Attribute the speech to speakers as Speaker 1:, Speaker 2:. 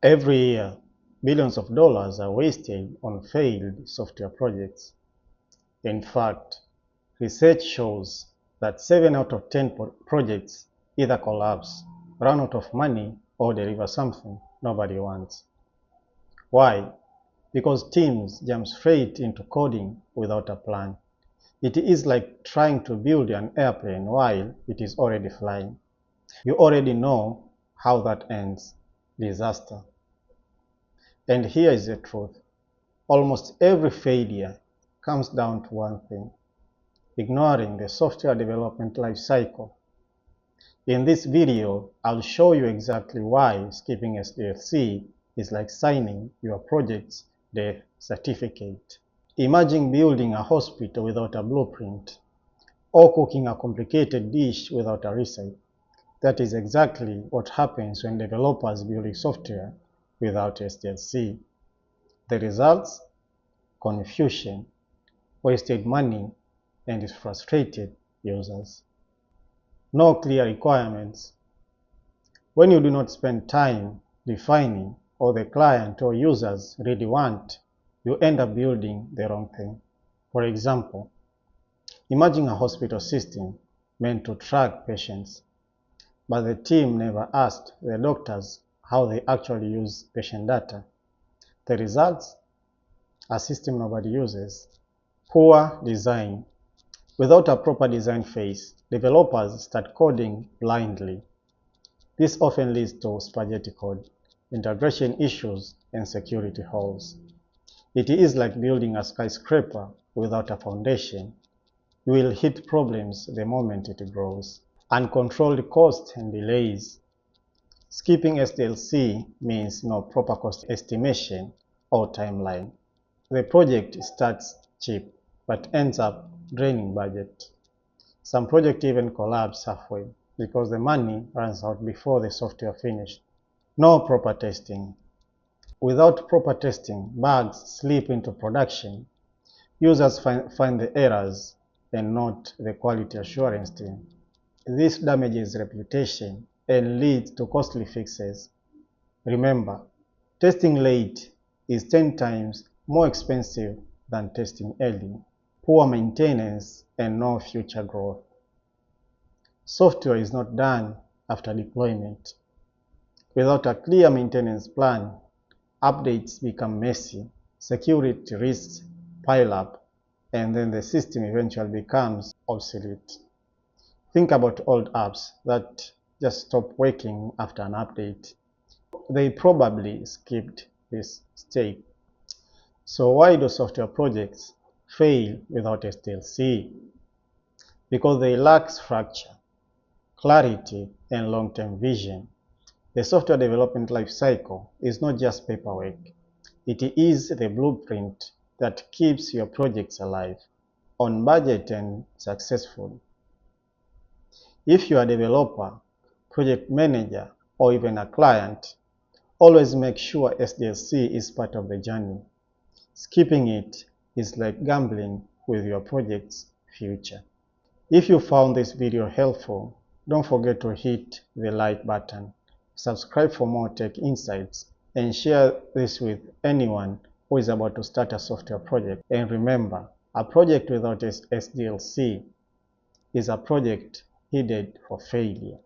Speaker 1: Every year, billions of dollars are wasted on failed software projects. In fact, research shows that 7 out of 10 projects either collapse, run out of money, or deliver something nobody wants. Why? Because teams jump straight into coding without a plan. It is like trying to build an airplane while it is already flying. You already know how that ends: disaster. And here is the truth. Almost every failure comes down to one thing: ignoring the software development life cycle. In this video, I'll show you exactly why skipping SDLC is like signing your project's death certificate. Imagine building a hospital without a blueprint, or cooking a complicated dish without a recipe. That is exactly what happens when developers build software without SDLC. The results? Confusion, wasted money, and frustrated users. No clear requirements. When you do not spend time defining what the client or users really want, you end up building the wrong thing. For example, imagine a hospital system meant to track patients, but the team never asked the doctors how they actually use patient data. The results? A system nobody uses. Poor design. Without a proper design phase, developers start coding blindly. This often leads to spaghetti code, integration issues, and security holes. It is like building a skyscraper without a foundation. You will hit problems the moment it grows. Uncontrolled costs and delays. Skipping SDLC means no proper cost estimation or timeline. The project starts cheap, but ends up draining budget. Some projects even collapse halfway because the money runs out before the software finished. No proper testing. Without proper testing, bugs slip into production. Users find the errors and not the quality assurance team. This damages reputation and leads to costly fixes. Remember, testing late is 10 times more expensive than testing early. Poor maintenance and no future growth. Software is not done after deployment. Without a clear maintenance plan, updates become messy, security risks pile up, and then the system eventually becomes obsolete. Think about old apps that just stop working after an update. They probably skipped this step. So why do software projects fail without SDLC? Because they lack structure, clarity, and long-term vision. The software development lifecycle is not just paperwork. It is the blueprint that keeps your projects alive, on budget, and successful. If you are a developer, project manager, or even a client, always make sure SDLC is part of the journey. Skipping it is like gambling with your project's future. If you found this video helpful, don't forget to hit the like button, subscribe for more tech insights, and share this with anyone who is about to start a software project. And remember, a project without SDLC is a project headed for failure.